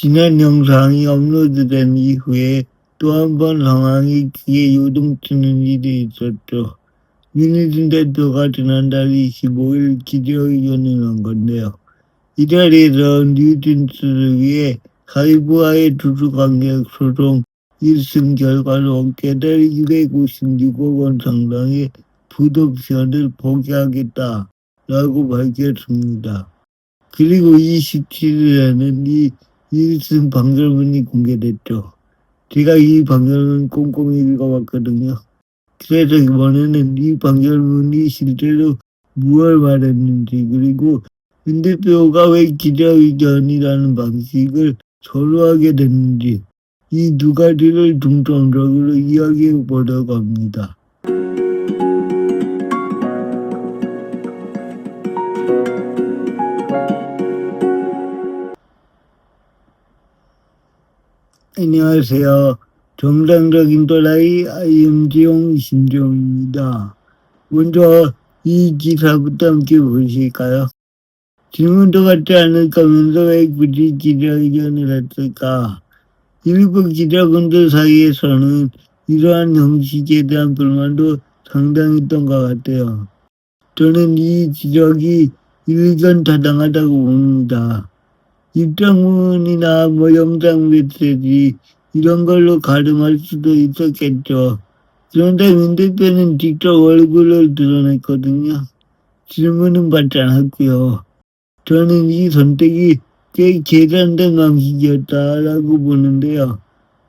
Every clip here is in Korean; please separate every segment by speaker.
Speaker 1: 지난 영상이 업로드된 이후에 또 한 번 상황이 귀에 요동치는 일이 있었죠. 윤희준 대표가 지난달 25일 기자회견을 한 건데요. 이 자리에서 뉴진스를 위해 가이브와의 주주관계 소송 1승 결과로 깨달 256억 원 상당의 부동산을 포기하겠다라고 밝혔습니다. 그리고 27일에는 이 1승 판결문이 공개됐죠. 제가 이 판결문 꼼꼼히 읽어봤거든요. 그래서 이번에는 이 판결문이 실제로 무엇을 말했는지, 그리고 윤 대표가 왜 기자회견이라는 방식을 선호하게 됐는지, 이 두 가지를 중점적으로 이야기해 보려고 합니다. 안녕하세요. 정상적인 또라이 임지용 신종입니다. 먼저 이 기사부터 함께 보실까요? 질문도 같지 않을 거면서 왜 굳이 기자회견을 했을까? 일부 기자분들 사이에서는 이러한 형식에 대한 불만도 상당했던 것 같아요. 저는 이 지적이 일견 타당하다고 봅니다. 입장문이나 영상 메시지 이런 걸로 가름할 수도 있었겠죠. 그런데 윤 대표는 직접 얼굴을 드러냈거든요. 질문은 받지 않았고요. 저는 이 선택이 꽤 계산된 방식이었다라고 보는데요.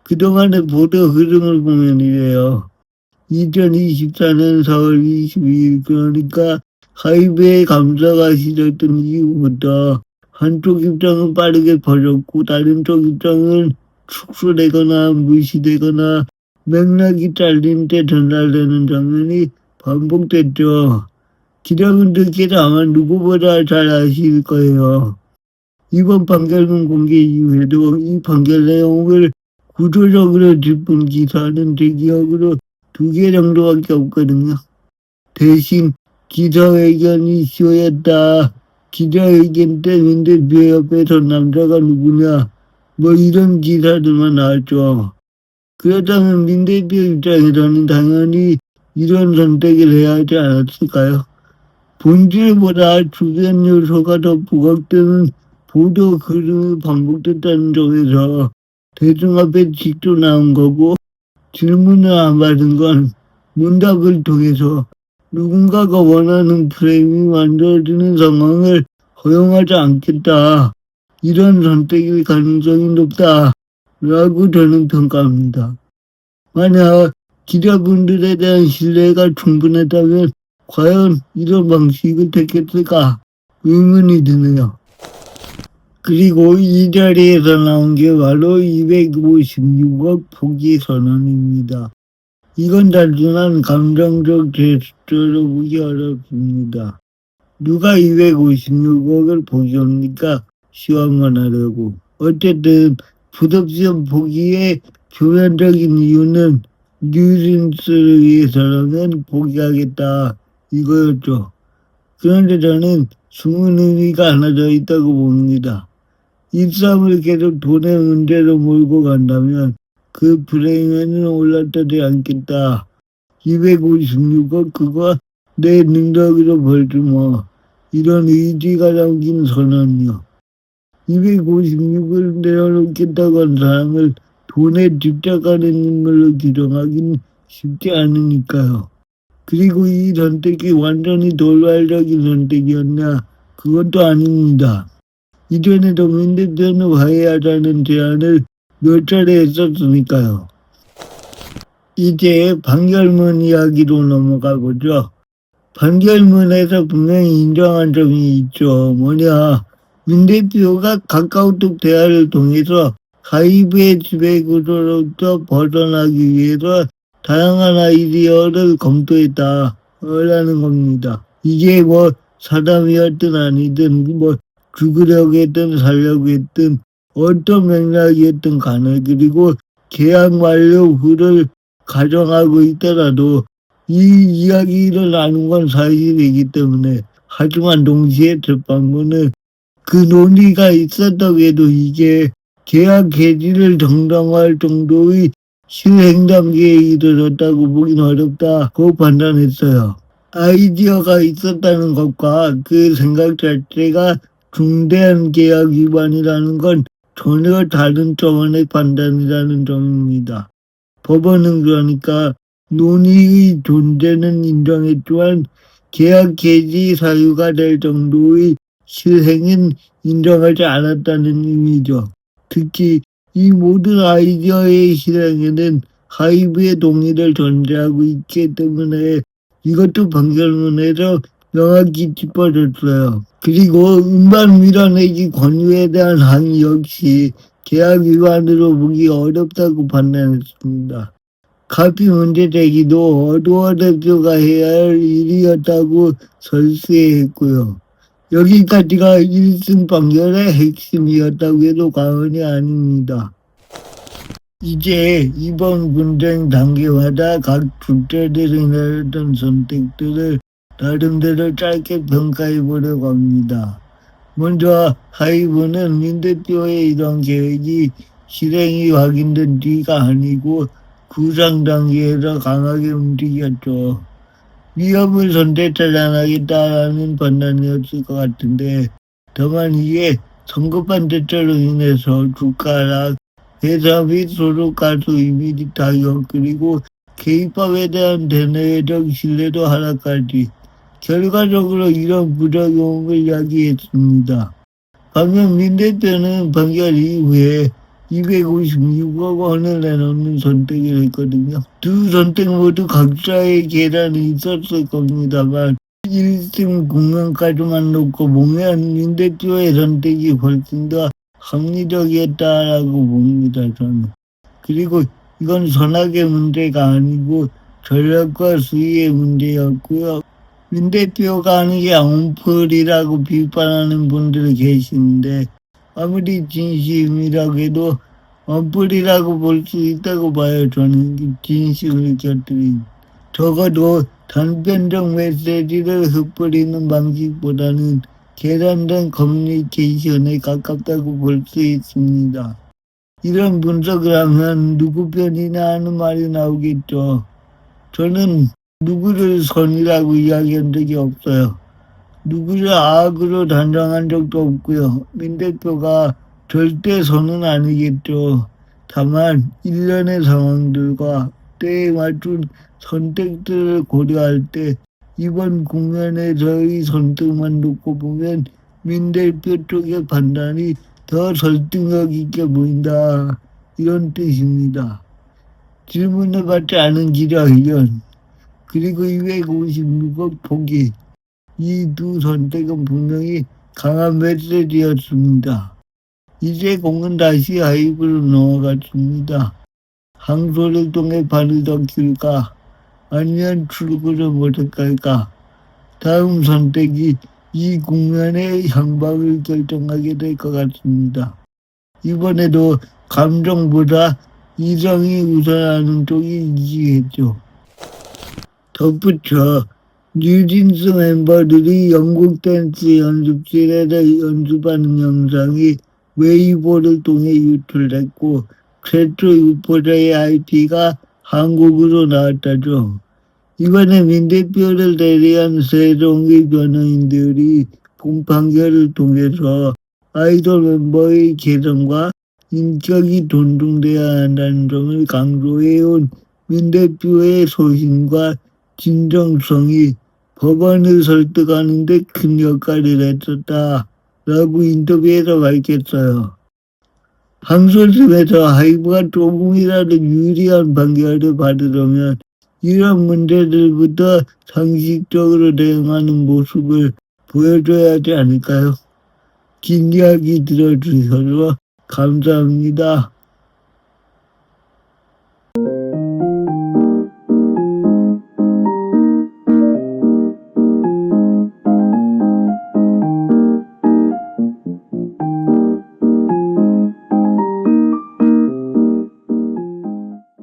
Speaker 1: 그동안의 보도 흐름을 보면 이래요. 2024년 4월 22일, 그러니까 하이브의 감사가 시작된 이후부터 한쪽 입장은 빠르게 퍼졌고 다른 쪽 입장은 축소되거나 무시되거나 맥락이 잘린 때 전달되는 장면이 반복됐죠. 기자분들께서 아마 누구보다 잘 아실 거예요. 이번 판결문 공개 이후에도 이 판결 내용을 구조적으로 짚은 기사는 제 기억으로 2개 정도밖에 없거든요. 대신 기자회견이 이슈였다. 기자회견 때 윤 대표 옆에서 남자가 누구냐. 이런 기사들만 나왔죠. 그렇다면 민 대표 입장에서는 당연히 이런 선택을 해야 하지 않았을까요? 본질보다 주변 요소가 더 부각되는 보도 흐름이 반복됐다는 점에서 대중 앞에 직접 나온 거고, 질문을 안 받은 건 문답을 통해서 누군가가 원하는 프레임이 만들어지는 상황을 허용하지 않겠다. 이런 선택일 가능성이 높다라고 저는 평가합니다. 만약 기자분들에 대한 신뢰가 충분했다면 과연 이런 방식을 택했을까 의문이 드네요. 그리고 이 자리에서 나온 게 바로 256억 포기 선언입니다. 이건 단순한 감정적 제스처로 보기 어렵습니다. 누가 256억을 포기합니까? 시황만 하려고. 어쨌든 부동산 포기의 표면적인 이유는 뉴진스를 위해서라면 포기하겠다 이거였죠. 그런데 저는 숨은 의미가 하나 더 있다고 봅니다. 입싸움을 계속 돈의 문제로 몰고 간다면 그 프레임에는 올라타지 않겠다. 256억 그거 내 능력으로 벌지 뭐. 이런 의지가 담긴 선언이요. 256을 내어놓겠다고 한 사람을 돈에 집착하는 인물로 규정하기는 쉽지 않으니까요. 그리고 이 선택이 완전히 돌발적인 선택이었냐? 그것도 아닙니다. 이전에도 민 대표는 화해하자는 제안을 몇 차례 했었으니까요. 이제 판결문 이야기로 넘어가 보죠. 판결문에서 분명히 인정한 점이 있죠. 민 대표가 카카오톡 대화를 통해서 하이브의 지배구조로부터 벗어나기 위해서 다양한 아이디어를 검토했다라는 겁니다. 이게 사담이었든 아니든 죽으려고 했든 살려고 했든 어떤 맥락이었든 간에, 그리고 계약 만료 후를 가정하고 있더라도 이 이야기를 나눈 건 사실이기 때문에, 하지만 동시에 재판부는 그 논의가 있었다고 해도 이게 계약 해지를 정당화할 정도의 실행 단계에 이르렀다고 보긴 어렵다고 판단했어요. 아이디어가 있었다는 것과 그 생각 자체가 중대한 계약 위반이라는 건 전혀 다른 차원의 판단이라는 점입니다. 법원은 그러니까 논의의 존재는 인정했지만 계약 해지 사유가 될 정도의 실행은 인정하지 않았다는 의미죠. 특히 이 모든 아이디어의 실행에는 하이브의 동의를 전제하고 있기 때문에 이것도 판결문에서 명확히 짚어졌어요. 그리고 음반 밀어내기 권유에 대한 항의 역시 계약 위반으로 보기 어렵다고 판단했습니다. 카피 문제 제기도 어두워 대표가 해야 할 일이었다고 설세했고요. 여기까지가 1승 판결의 핵심이었다고 해도 과언이 아닙니다. 이제 이번 분쟁 단계마다 각 주체들이 내렸던 선택들을 나름대로 짧게 평가해보려고 합니다. 먼저 하이브는 민 대표의 이런 계획이 실행이 확인된 뒤가 아니고 구상 단계에서 강하게 움직였죠. 위험을 선제 차단하겠다라는 판단이었을 것 같은데 다만 이게 성급한 대처로 인해서 주가 하락, 회사 및 소속가수 이미지 타격 그리고 K-팝에 대한 대내적 신뢰도 하락까지 결과적으로 이런 부작용을 야기했습니다. 반면 민 대표는 판결 이후에 256억 원을 내놓는 선택을 했거든요. 두 선택 모두 각자의 계란이 있었을 겁니다만 1심 국면까지만 놓고 보면 민 대표의 선택이 훨씬 더 합리적이었다라고 봅니다. 저는. 그리고 이건 선악의 문제가 아니고 전략과 수위의 문제였고요. 민 대표가 하는 게 엉플이라고 비판하는 분들이 계시는데 아무리 진심이라고 해도 엉플이라고 볼 수 있다고 봐요. 저는 진심을 곁들인. 적어도 단편적 메시지를 흩뿌리는 방식보다는 계산된 커뮤니케이션에 가깝다고 볼 수 있습니다. 이런 분석을 하면 누구 편이냐 하는 말이 나오겠죠. 저는 누구를 선이라고 이야기한 적이 없어요. 누구를 악으로 단정한 적도 없고요. 민 대표가 절대 선은 아니겠죠. 다만 일련의 상황들과 때에 맞춘 선택들을 고려할 때 이번 국면에서의 선택만 놓고 보면 민 대표 쪽의 판단이 더 설득력 있게 보인다. 이런 뜻입니다. 질문을 받지 않은 기자회견 그리고 256억 포기 이 두 선택은 분명히 강한 메시지였습니다. 이제 공은 다시 하이브로 넘어갔습니다. 항소를 통해 발을 더 길까 아니면 출구를 모색할까. 다음 선택이 이 국면의 향방을 결정하게 될 것 같습니다. 이번에도 감정보다 이성이 우선하는 쪽이 이기겠죠. 덧붙여 뉴진스 멤버들이 영국 댄스 연습실에서 연습하는 영상이 웨이보를 통해 유출됐고 최초 유포자의 IP가 한국으로 나왔다죠. 이번에 민 대표를 대리한 세종의 변호인들이 공판결을 통해서 아이돌 멤버의 개성과 인격이 존중돼야 한다는 점을 강조해온 민 대표의 소신과 진정성이 법원을 설득하는 데 큰 역할을 했었다라고 인터뷰에서 밝혔어요. 항소심에서 하이브가 조금이라도 유리한 판결을 받으려면 이런 문제들부터 상식적으로 대응하는 모습을 보여줘야 하지 않을까요? 긴 이야기 들어주셔서 감사합니다.